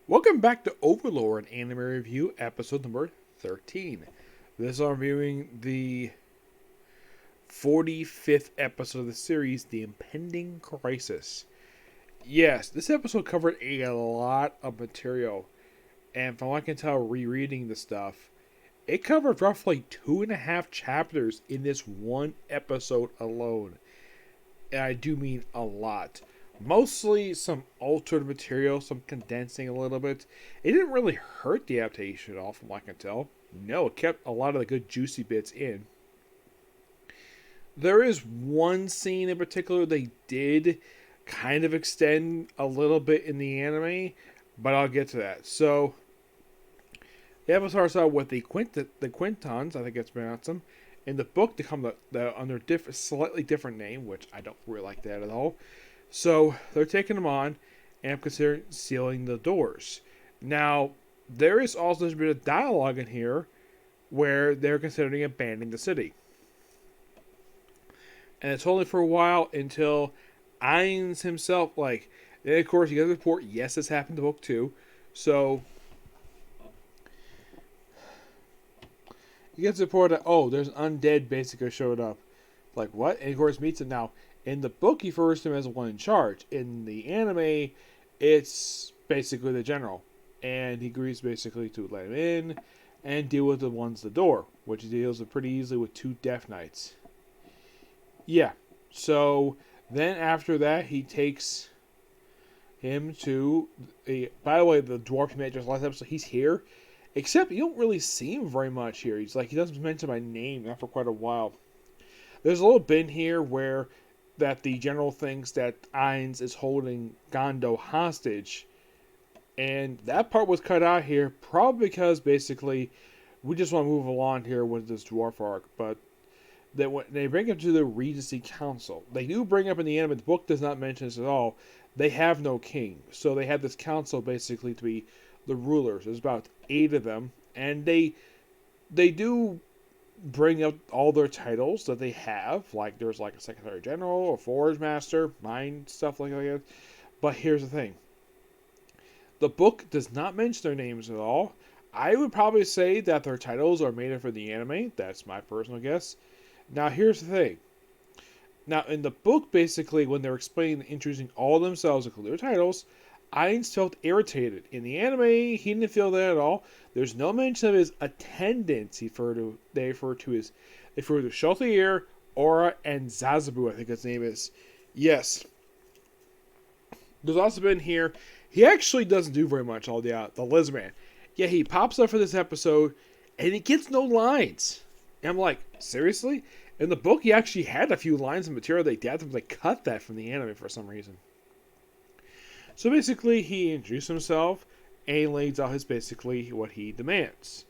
Welcome back to Overlord Anime Review, episode number 13. This is reviewing the 45th episode of the series, The Impending Crisis. Yes, this episode covered a lot of material, and from what I can tell, rereading the stuff, it covered roughly 2.5 chapters in this one episode alone. And I do mean a lot. Mostly some altered material, some condensing a little bit. It didn't really hurt the adaptation at all, from what I can tell. No, it kept a lot of the good juicy bits in. There is one scene in particular they did kind of extend a little bit in the anime, but I'll get to that. So, the episode starts out with the Quintons, I think that's pronounced them. In the book, they come under slightly different name, which I don't really like that at all. So they're taking them on, and I'm considering sealing the doors. Now, there is also a bit of dialogue in here where they're considering abandoning the city. And it's only for a while until Ainz himself, and of course, you get the report, yes, this happened to book 2. So, he gets the report that, there's an undead basically showed up. Like, what? And of course, meets him now. In the book, he refers to him as the one in charge. In the anime, it's basically the general. And he agrees basically to let him in and deal with the ones at the door, which he deals with pretty easily with 2 Death Knights. Yeah. So, then after that, he takes him to... By the way, the dwarf he met just last episode, he's here. Except you don't really see him very much here. He doesn't mention my name after quite a while. There's a little bit in here where that the general thinks that Ainz is holding Gondo hostage. And that part was cut out here, probably because basically we just want to move along here with this dwarf arc. But that when they bring him to the Regency Council, they do bring up in the anime, the book does not mention this at all, they have no king. So they have this council basically to be the rulers. There's about 8 of them. And they do bring up all their titles that they have. Like, there's a Secretary General, a Forge Master, mine, stuff like that. But here's the thing. The book does not mention their names at all. I would probably say that their titles are made up for the anime. That's my personal guess. Now, here's the thing. Now, in the book, basically, when they're explaining and introducing all themselves, including their titles, Ainz felt irritated. In the anime, he didn't feel that at all. There's no mention of his attendants. They refer to Shaltier, Aura, and Zazabu, I think his name is. Yes. There's also been here, he actually doesn't do very much, the Lizman. Yeah, he pops up for this episode, and he gets no lines. And I'm like, seriously? In the book, he actually had a few lines of material they adapted, but they cut that from the anime for some reason. So basically, he introduced himself and lays out basically what he demands.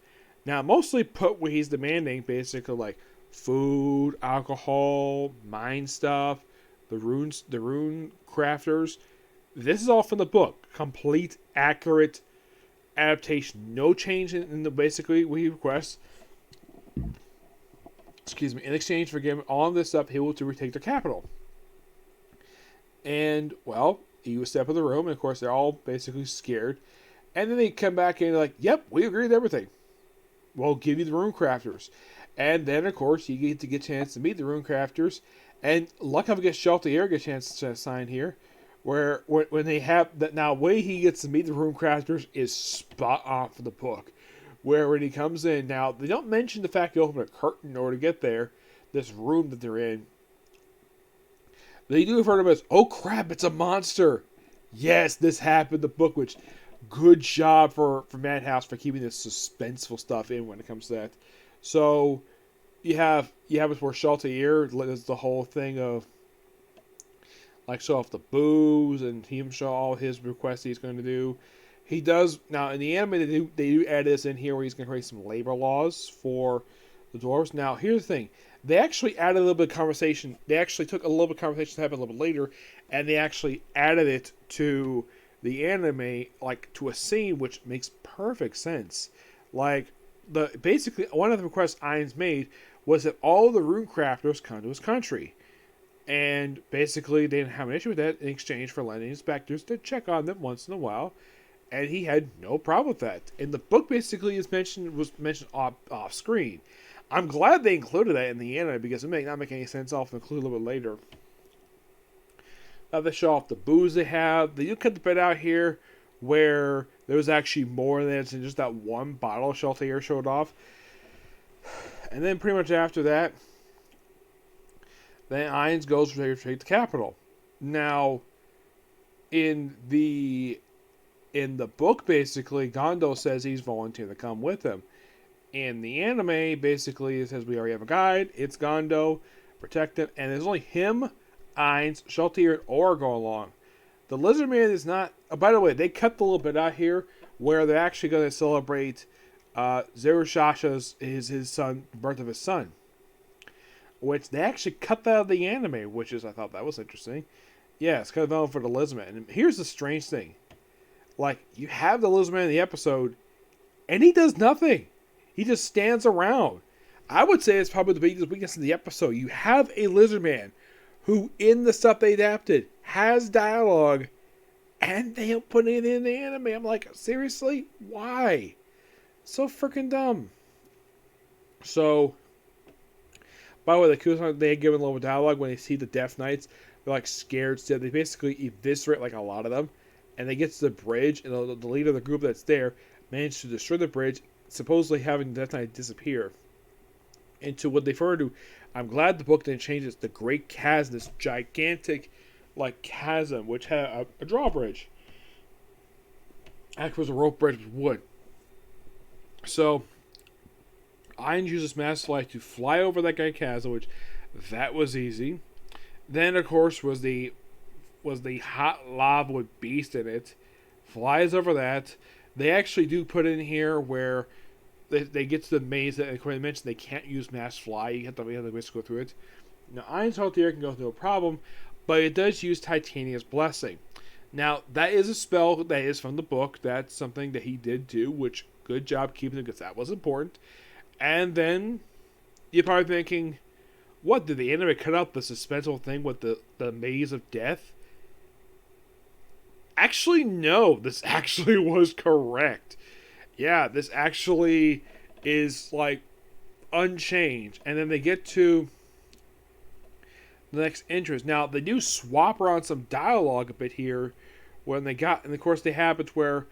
Now, mostly put what he's demanding, basically like food, alcohol, mine stuff, the rune crafters. This is all from the book. Complete, accurate adaptation. No change in the basically what he requests. Excuse me. In exchange for giving all of this stuff, he will to retake their capital. And, well, you step in the room, and of course, they're all basically scared. And then they come back and they're like, yep, we agree with everything. We'll give you the rune crafters. And then, of course, you get a chance to meet the rune crafters. And luck of get Shaltier get a chance to sign here. Where when they have that now, way he gets to meet the rune crafters is spot on for the book. Where when he comes in, now, they don't mention the fact you open a curtain in order to get there, this room that they're in. They do refer to him as, oh crap, it's a monster. Yes, this happened in the book, which, good job for Madhouse for keeping this suspenseful stuff in when it comes to that. So, you have it where Shaltier does the whole thing of, show off the booze, and him show all his requests he's going to do. He does, now in the anime, they do add this in here where he's going to create some labor laws for the dwarves. Now, here's the thing. They actually added a little bit of conversation. They actually took a little bit of conversation that happened a little bit later, and they actually added it to the anime, to a scene, which makes perfect sense. Basically, one of the requests Ainz made was that all the rune crafters come to his country. And basically, they didn't have an issue with that in exchange for letting inspectors to check on them once in a while. and he had no problem with that. And the book basically was mentioned off screen. I'm glad they included that in the anime because it may not make any sense. I'll include a little bit later. They show off the booze they have. They do cut the bit out here where there was actually more than just that one bottle Sheltier showed off. And then pretty much after that, then Ainz goes to take the capital. Now, in the book, basically, Gondo says he's volunteering to come with him. In the anime, basically, it says we already have a guide. It's Gondo, protect him, and there's only him, Ainz, Sheltier, and Aura go along. The Lizard Man is not. Oh, by the way, they cut the little bit out here where they're actually going to celebrate Zerushasha's his son, birth of his son, which they actually cut that out of the anime, which is I thought that was interesting. Yeah, it's kind of known for the Lizard Man. And here's the strange thing: like you have the Lizard Man in the episode, and he does nothing. He just stands around. I would say it's probably the biggest weakness in the episode. You have a Lizard Man who, in the stuff they adapted, has dialogue, and they don't put it in the anime. I'm like, seriously? Why? So freaking dumb. So, by the way, the coolest part, they give a little dialogue when they see the Death Knights. They're like scared still. They basically eviscerate like a lot of them. And they get to the bridge, and the leader of the group that's there managed to destroy the bridge, supposedly having the Death Knight disappear into what they refer to. I'm glad the book didn't change it. The Great Chasm, this gigantic, like chasm, which had a drawbridge. Actually, was a rope bridge with wood. So, Ainz uses Master Flight to fly over that Great Chasm, which that was easy. Then, of course, was the hot lava with Beast in it. Flies over that. They actually do put in here where they get to the maze that I mentioned they can't use Mass Fly. You have to go through it. Now, Ainz Haltier can go through no problem, but it does use Titania's Blessing. Now, that is a spell that is from the book. That's something that he did do, which good job keeping it because that was important. And then you're probably thinking, what, did the anime cut out the suspenseful thing with the maze of death? Actually, no. This actually was correct. Yeah, this actually is, like, unchanged. And then they get to the next entrance. Now, they do swap around some dialogue a bit here when they got... And, of course, they have it where,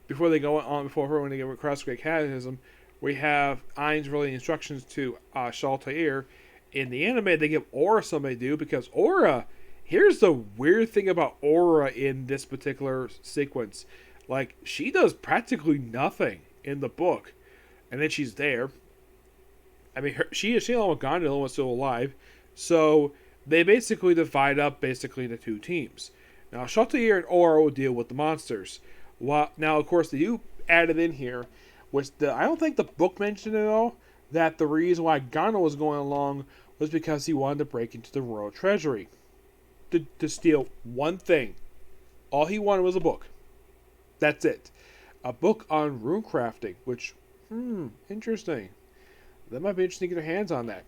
before they go on, when they get across the Great Catechism, we have Ainz really instructions to Shaltair. In the anime, they give Aura something to do, because Aura... Here's the weird thing about Aura in this particular sequence. Like, she does practically nothing in the book. And then she's there. I mean, she along with Gondor was still alive. So, they basically divide up basically into two teams. Now, Shaltair and Aura will deal with the monsters. Now, of course, they do add it in here, which I don't think the book mentioned at all, that the reason why Gondor was going along was because he wanted to break into the royal treasury. To steal one thing. All he wanted was a book. That's it. A book on rune crafting, which, interesting. That might be interesting to get their hands on that.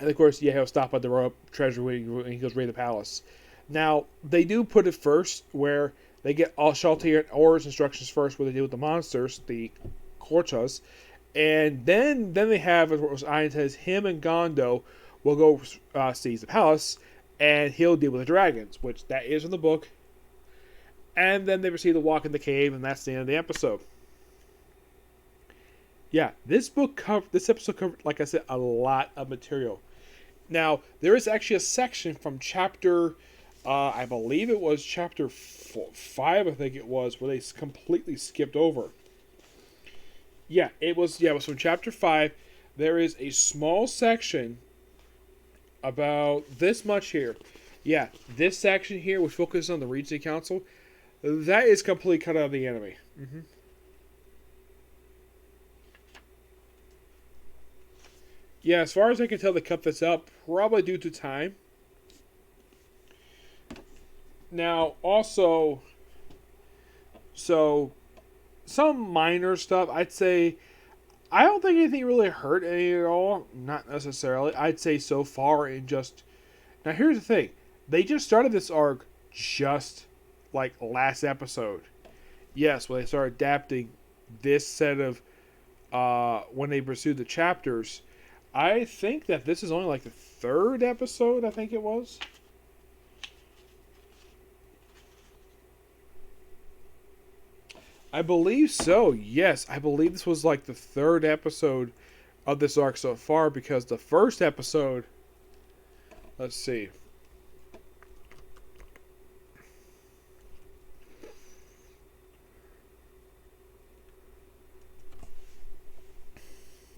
And of course, yeah, he'll stop at the royal treasury when he goes raid the palace. Now, they do put it first, where they get all Shaltair and Aura's instructions first, where they deal with the monsters, the Korchas. And then they have, as Ainz says, him and Gondo will go seize the palace, and he'll deal with the dragons, which that is in the book. And then they proceed to walk in the cave, and that's the end of the episode. Yeah, this episode covered, like I said, a lot of material. Now, there is actually a section from chapter, I believe it was chapter 5, I think it was, where they completely skipped over. Yeah, it was from chapter 5. There is a small section about this much here. Yeah, this section here, which focuses on the Regency Council, that is completely cut out of the anime. Yeah, as far as I can tell, they cut this out, probably due to time. Now, also, so, some minor stuff, I'd say, I don't think anything really hurt any at all. Not necessarily. I'd say so far in just... Now, here's the thing. They just started this arc just like last episode. Yes, when they start adapting this set of when they pursue the chapters, I think that this is only like the third episode. I think it was. I believe so. Yes, I believe this was like the third episode of this arc so far because the first episode. Let's see.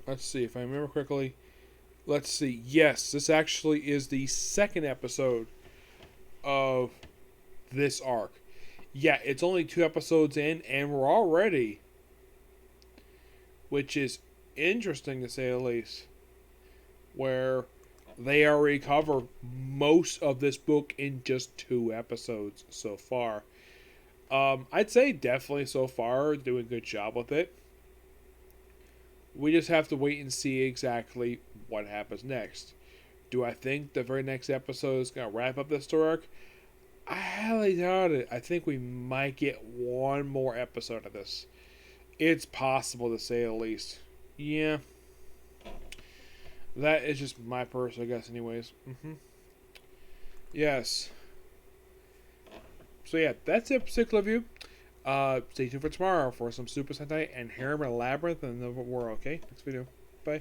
Let's see if I remember correctly. Let's see. Yes, this actually is the second episode of this arc. Yeah, it's only 2 episodes in, and we're already, which is interesting to say the least, where they already cover most of this book in just 2 episodes so far. I'd say definitely so far doing a good job with it. We just have to wait and see exactly what happens next. Do I think the very next episode is going to wrap up this story arc? I highly doubt it. I think we might get one more episode of this. It's possible to say the least. Yeah, that is just my personal guess, anyways. Yes. So yeah, that's it. Particular review. Stay tuned for tomorrow for some Super Sentai and Harem Labyrinth and the world. Okay, next video. Bye.